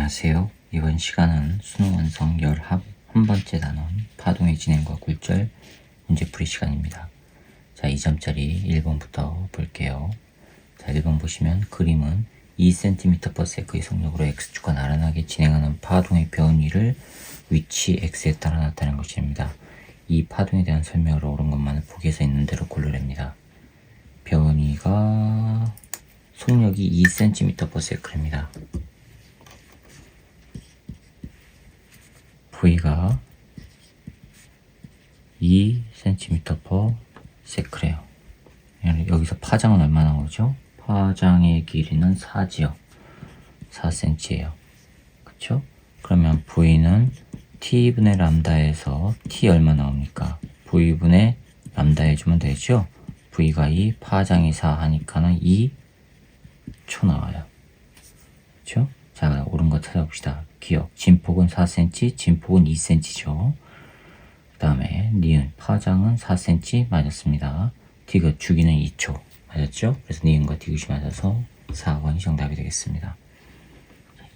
안녕하세요. 이번 시간은 수능 완성 11번째 단원 파동의 진행과 굴절 문제풀이 시간입니다. 자, 2점짜리 1번부터 볼게요. 자, 1번 보시면 그림은 2cm/s의 속력으로 x축과 나란하게 진행하는 파동의 변위를 위치 x에 따라 나타낸 것입니다. 이 파동에 대한 설명을 옳은 것만을 보기에서 있는 대로 고르랍니다. 변위가 속력이 2cm/s입니다. V가 2cm/s래요. 여기서 파장은 얼마 나오죠? 파장의 길이는 4지요. 4cm예요. 그쵸? 그러면 V는 T분의 람다에서 T 얼마 나옵니까? V분의 람다 해주면 되죠? V가 2, 파장이 4 하니까는 2초 나와요. 그쵸? 자, 옳은 거 찾아봅시다. 기억. 진폭은 4cm, 진폭은 2cm죠. 그 다음에 니은. 파장은 4cm 맞았습니다. 디귿 주기는 2초. 맞았죠? 그래서 니은과 디귿이 맞아서 4번이 정답이 되겠습니다.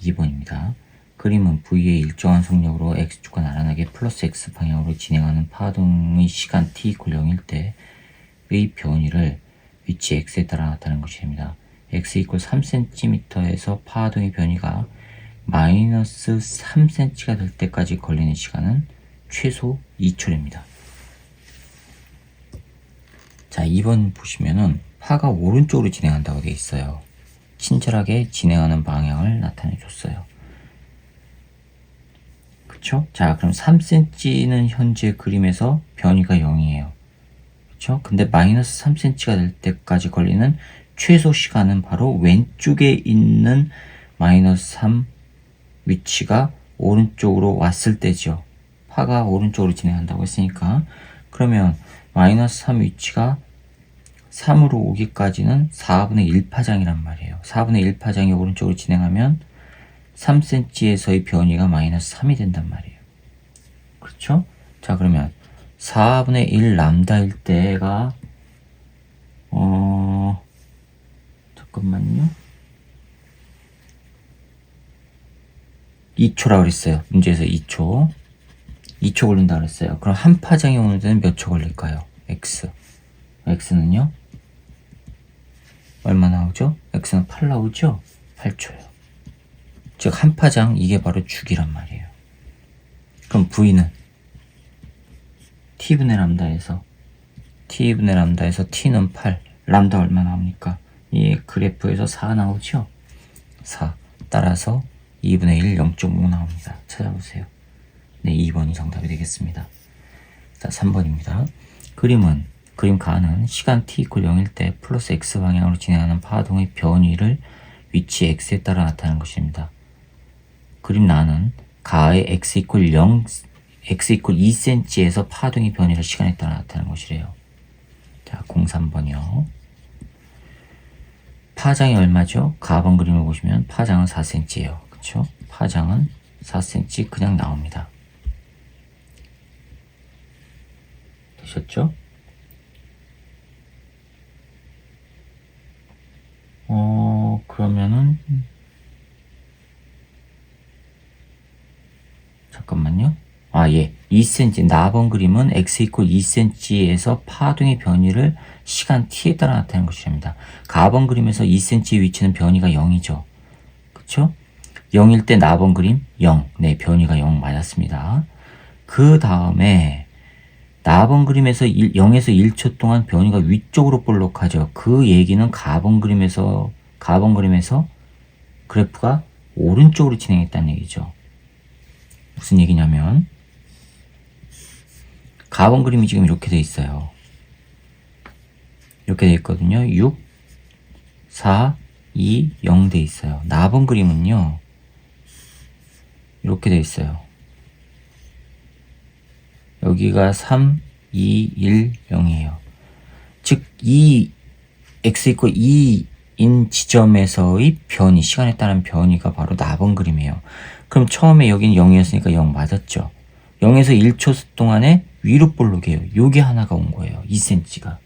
2번입니다. 그림은 V의 일정한 속력으로 X축과 나란하게 플러스 X 방향으로 진행하는 파동의 시간 t = 0일 때의 변위를 위치 X에 따라 나타낸 것입니다. X = 3cm에서 파동의 변위가 마이너스 3cm가 될 때까지 걸리는 시간은 최소 2초랍니다. 자, 2번 보시면은 파가 오른쪽으로 진행한다고 되어 있어요. 친절하게 진행하는 방향을 나타내 줬어요. 그쵸? 자, 그럼 3cm는 현재 그림에서 변위가 0이에요. 그쵸? 근데 마이너스 3cm가 될 때까지 걸리는 최소 시간은 바로 왼쪽에 있는 마이너스 3 위치가 오른쪽으로 왔을 때죠. 파가 오른쪽으로 진행한다고 했으니까. 그러면 마이너스 3 위치가 3으로 오기까지는 4분의 1 파장이란 말이에요. 4분의 1 파장이 오른쪽으로 진행하면 3cm에서의 변위가 마이너스 3이 된단 말이에요. 그렇죠? 자, 그러면 4분의 1 람다일 때가 잠깐만요. 2초라고 그랬어요. 문제에서 2초 걸린다 그랬어요. 그럼 한 파장이 오는 데는 몇 초 걸릴까요? X는요? 얼마 나오죠? X는 8 나오죠? 8초요. 즉, 한 파장, 이게 바로 주기란 말이에요. 그럼 V는 T분의 람다에서 T는 8, 람다 얼마 나옵니까? 이 그래프에서 4 나오죠? 4. 따라서 2분의 1, 0.5 나옵니다. 찾아보세요. 네, 2번이 정답이 되겠습니다. 자, 3번입니다. 그림 가는 시간 t = 0일 때 플러스 x 방향으로 진행하는 파동의 변위를 위치 x에 따라 나타내는 것입니다. 그림 나는 가의 x = 2cm에서 파동의 변위를 시간에 따라 나타내는 것이래요. 자, 03번이요. 파장이 얼마죠? 가번 그림을 보시면 파장은 4cm예요. 그쵸? 파장은 4cm 그냥 나옵니다. 되셨죠? 그러면은 잠깐만요. 예. 2cm. 나번 그림은 x = 2cm에서 파동의 변위를 시간 t에 따라 나타내는 것입니다. 가번 그림에서 2cm의 위치는 변위가 0이죠. 그쵸? 0일 때 나번 그림 0. 네, 변위가 0 맞았습니다. 그 다음에 나번 그림에서 0에서 1초 동안 변위가 위쪽으로 볼록하죠. 그 얘기는 가번 그림에서 그래프가 오른쪽으로 진행했다는 얘기죠. 무슨 얘기냐면 가번 그림이 지금 이렇게 돼 있어요. 이렇게 돼 있거든요. 6, 4, 2, 0 돼 있어요. 나번 그림은요. 이렇게 돼 있어요. 여기가 3, 2, 1, 0이에요. 즉, 이 x = 2인 지점에서의 변이, 시간에 따른 변이가 바로 나번 그림이에요. 그럼 처음에 여기는 0이었으니까 0 맞았죠. 0에서 1초 동안에 위로 볼록해요. 요게 하나가 온 거예요. 2cm가.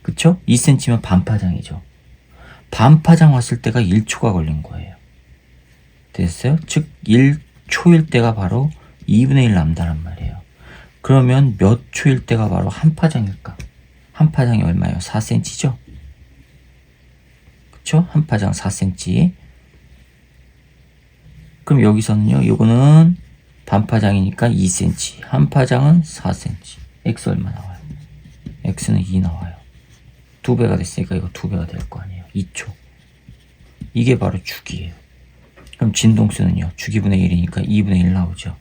그쵸? 2cm면 반파장이죠. 반파장 왔을 때가 1초가 걸린 거예요. 됐어요? 즉 1초일 때가 바로 2분의 1 람다란 말이에요. 그러면 몇 초일 때가 바로 한 파장일까? 한 파장이 얼마예요? 4cm죠? 그쵸? 한 파장 4cm. 그럼 여기서는요, 요거는 반파장이니까 2cm. 한 파장은 4cm. x 얼마 나와요? x는 2 나와요. 2배가 됐으니까 이거 2배가 될 거 아니에요. 2초. 이게 바로 주기예요. 그럼 진동수는요, 주기분의 1이니까 2분의 1 나오죠.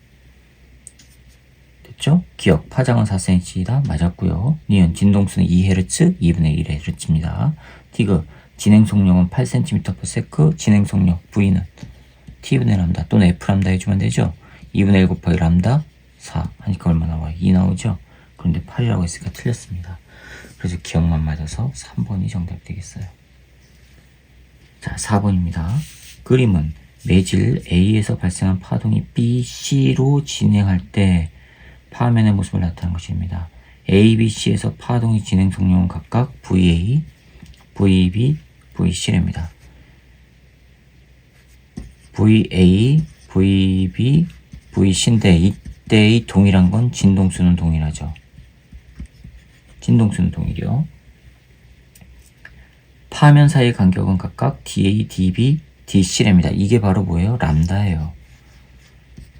됐죠? 기억, 파장은 4cm이다. 맞았고요. 니은, 진동수는 2Hz, 2분의 1Hz입니다. 디귿, 진행 속력은 8cm/s, 진행 속력, V는 T분의 람다 또는 F람다 해주면 되죠? 2분의 1 곱하기 람다 4 하니까 얼마 나와요? 2 나오죠? 그런데 8이라고 했으니까 틀렸습니다. 그래서 기억만 맞아서 3번이 정답이 되겠어요. 자, 4번입니다. 그림은 매질 A에서 발생한 파동이 B, C로 진행할 때 파면의 모습을 나타내는 것입니다. A, B, C에서 파동의 진행 속력은 각각 VA, VB, VC랍니다. VA, VB, VC인데 이때의 동일한 건 진동수는 동일하죠. 진동수는 동일이요. 파면 사이의 간격은 각각 DA, DB, DC랍니다. 이게 바로 뭐예요? 람다예요.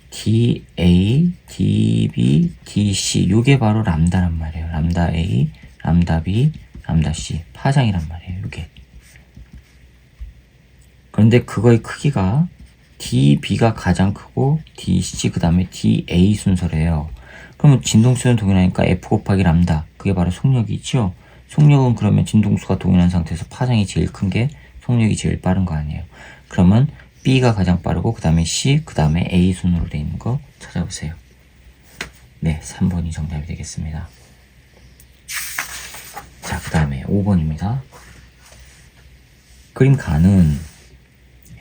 DA, DB, DC 요게 바로 람다란 말이에요. 람다 A, 람다 B, 람다 C 파장이란 말이에요. 요게. 그런데 그거의 크기가 DB가 가장 크고 DC 그 다음에 DA 순서래요. 그러면 진동수는 동일하니까 F 곱하기 람다 그게 바로 속력이죠. 속력은 그러면 진동수가 동일한 상태에서 파장이 제일 큰 게 속력이 제일 빠른 거 아니에요. 그러면 B가 가장 빠르고 그 다음에 C 그 다음에 A 순으로 되어 있는 거 찾아보세요. 네, 3번이 정답이 되겠습니다. 자, 그 다음에 5번입니다. 그림 가는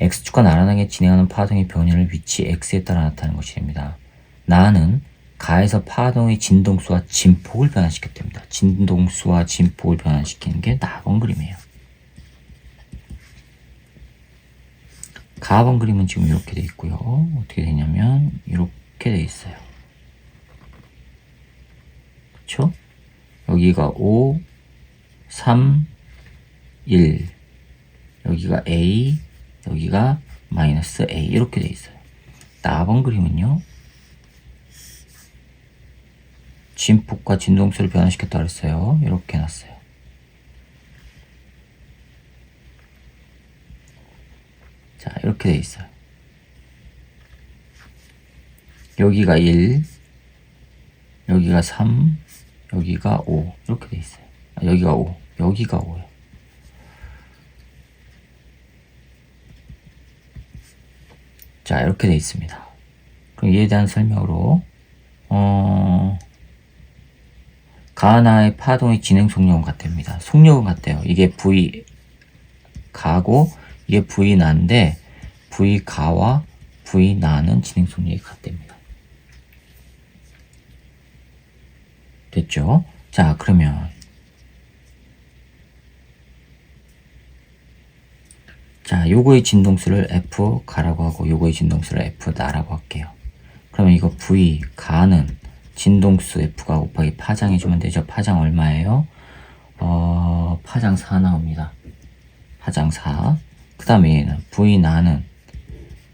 X축과 나란하게 진행하는 파동의 변화를 위치 X에 따라 나타내는 것이 됩니다. 나는 가에서 파동의 진동수와 진폭을 변화시켰답니다. 진동수와 진폭을 변화시키는 게 나번 그림이에요. 가번 그림은 지금 이렇게 돼 있고요. 어떻게 되냐면 이렇게 돼 있어요. 그쵸? 여기가 5, 3, 1 여기가 A 여기가 마이너스 A 이렇게 돼 있어요. 나번 그림은요. 진폭과 진동수를 변화시켰다 그랬어요. 이렇게 해놨어요. 자, 이렇게 돼 있어요. 여기가 1, 여기가 3, 여기가 5 이렇게 돼 있어요. 여기가 5, 여기가 5예요. 자, 이렇게 돼 있습니다. 그럼 이에 대한 설명으로 가나의 파동의 진행 속력은 같답니다. 속력은 같대요. 이게 V 가고 이게 V 나인데 V 가와 V 나는 진행 속력이 같답니다. 됐죠? 자, 그러면 자, 요거의 진동수를 F 가라고 하고 요거의 진동수를 F 나라고 할게요. 그러면 이거 V 가는 진동수 F가 곱하기 파장 해주면 되죠. 파장 얼마예요? 파장 4 나옵니다. 파장 4. 그 다음에 얘는 V 나는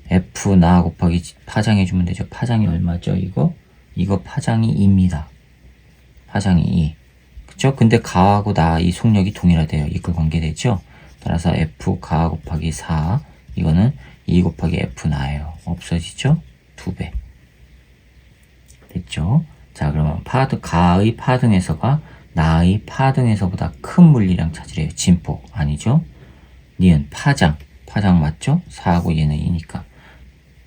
F 나 곱하기 파장 해주면 되죠. 파장이 얼마죠? 이거 파장이 2입니다. 파장이 2. 그쵸? 근데 가하고 나 이 속력이 동일하대요. 이끌 관계되죠? 따라서 F 가 곱하기 4 이거는 2 곱하기 F 나예요. 없어지죠? 2배. 됐죠? 자, 그러면 가의 파등에서가 나의 파등에서보다 큰 물리량 찾으래요. 진폭 아니죠? 니은 파장 맞죠? 4하고 얘는 2니까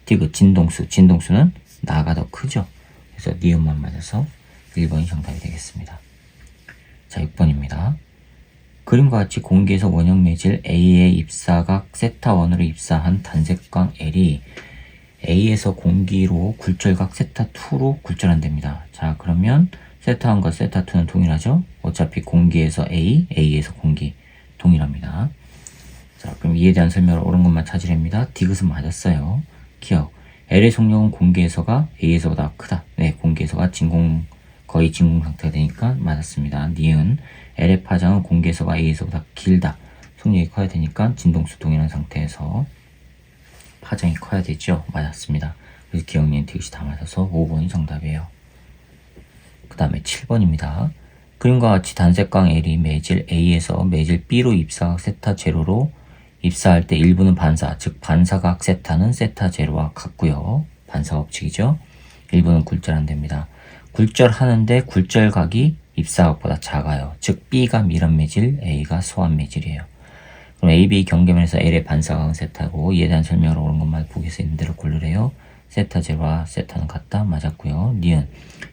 디귿 진동수는 나가 더 크죠? 그래서 니은만 맞아서 1번이 정답이 되겠습니다. 자, 6번입니다. 그림과 같이 공기에서 원형 매질 A의 입사각 세타1으로 입사한 단색광 L이 A에서 공기로 굴절각 세타2로 굴절한답니다. 자, 그러면 세타1과 세타2는 동일하죠? 어차피 공기에서 A에서 공기 동일합니다. 자, 그럼 이에 대한 설명을 옳은 것만 찾으랍니다. 디귿은 맞았어요. 기억. L의 속력은 공기에서가 A에서보다 크다. 네, 공기에서가 거의 진공 상태가 되니까 맞았습니다. 니은. L의 파장은 공기에서가 A에서보다 길다. 속력이 커야 되니까 진동수 동일한 상태에서 파장이 커야 되죠. 맞았습니다. 그래서 기억, 니은, 디귿이 다 맞아서 5번이 정답이에요. 그 다음에 7번입니다. 그림과 같이 단색광 L이 매질 A에서 매질 B로 입사각 세타 제로로 입사할 때 일부는 반사, 즉 반사각 세타는 세타 제로와 같고요. 반사 법칙이죠. 일부는 굴절한답니다. 굴절하는데 굴절각이 입사각보다 작아요. 즉 B가 밀원 매질, A가 소환 매질이에요. 그럼 AB 경계면에서 L의 반사각은 세타고 이에 대한 설명을 옳은 것만 보기에서 있는 대로 고르래요. 세타 제로와 세타는 같다. 맞았고요. 니은.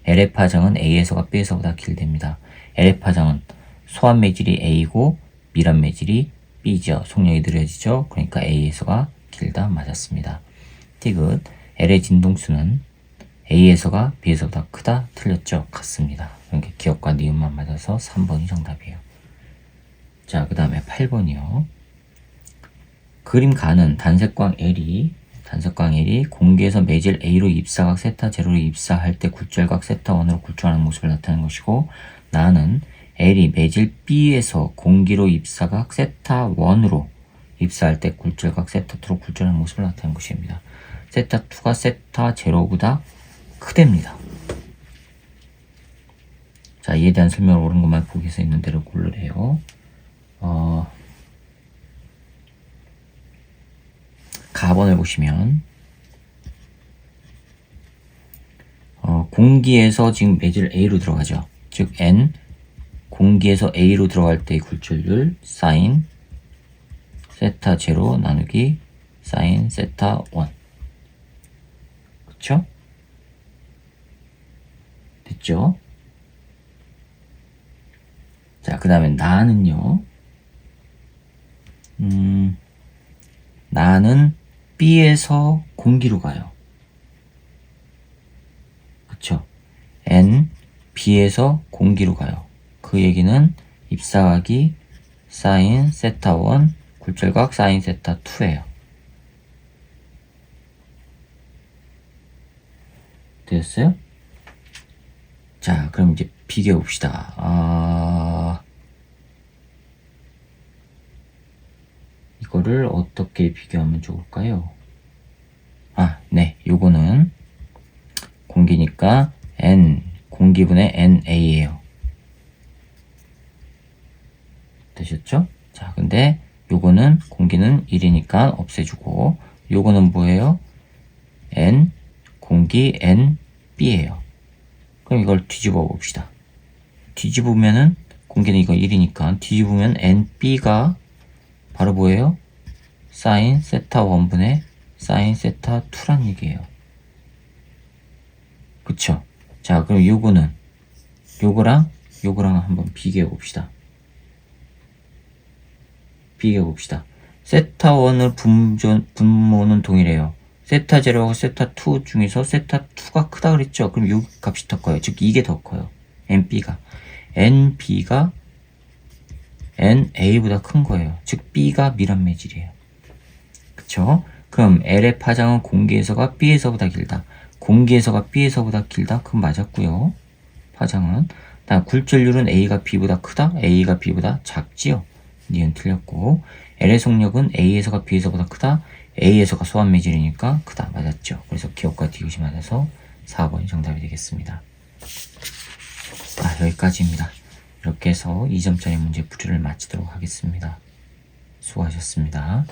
L의 파장은 A에서가 B에서보다 길답니다. L의 파장은 소환 매질이 A고 밀원 매질이 B죠. 속력이 느려지죠. 그러니까 A에서가 길다. 맞았습니다. 디귿. L의 진동수는 A에서가 B에서보다 크다. 틀렸죠. 같습니다. 이렇게 기억과 니은만 맞아서 3번이 정답이에요. 자, 그 다음에 8번이요. 그림 가는 단색광 L이 공기에서 매질 A로 입사각 세타 제로로 입사할 때 굴절각 세타 1으로 굴절하는 모습을 나타내는 것이고, 나는 L이 매질 B에서 공기로 입사각 세타 1으로 입사할 때 굴절각 세타 2로 굴절하는 모습을 나타내는 것입니다. 세타 2가 세타 제로보다 크답니다. 자, 이에 대한 설명을 옳은 것만 보기에서 있는 대로 고르래요. 가번을 보시면 공기에서 지금 매질 A로 들어가죠. 즉 N 공기에서 A로 들어갈 때의 굴절률 사인 세타 제로 나누기 사인 세타 1. 그쵸? 됐죠? 자, 그 다음에 나는요. 나는 B에서 공기로 가요. 그쵸? N, B에서 공기로 가요. 그 얘기는 입사각이 사인 세타 1, 굴절각 사인 세타 2예요. 됐어요? 자, 그럼 이제 비교해 봅시다. 이거를 어떻게 비교하면 좋을까요? 네. 요거는 공기니까 N, 공기분의 NA예요. 되셨죠? 자, 근데 요거는 공기는 1이니까 없애주고, 요거는 뭐예요? N, 공기 NB예요. 그럼 이걸 뒤집어 봅시다. 뒤집으면은 공기는 이거 1이니까 뒤집으면 NB가 바로 뭐예요? 사인 세타 1분의 사인 세타 2란 얘기예요. 그쵸? 자, 그럼 요거는 요거랑 한번 비교해 봅시다. 세타 1을 분모는 동일해요. 세타 0하고 세타 2 중에서 세타 2가 크다 그랬죠? 그럼 요 값이 더 커요. 즉 이게 더 커요. NB가 NA보다 큰 거예요. 즉 B가 밀원 매질이에요. 그쵸? 그럼 L의 파장은 공기에서가 B에서보다 길다. 공기에서가 B에서보다 길다? 그건 맞았고요. 파장은. 다음 굴절률은 A가 B보다 크다? A가 B보다 작지요. 니은 틀렸고. L의 속력은 A에서가 B에서보다 크다? A에서가 소환 매질이니까 크다. 맞았죠. 그래서 기억과 디귿이 맞아서 4번이 정답이 되겠습니다. 여기까지입니다. 이렇게 해서 2점짜리 문제 풀이를 마치도록 하겠습니다. 수고하셨습니다.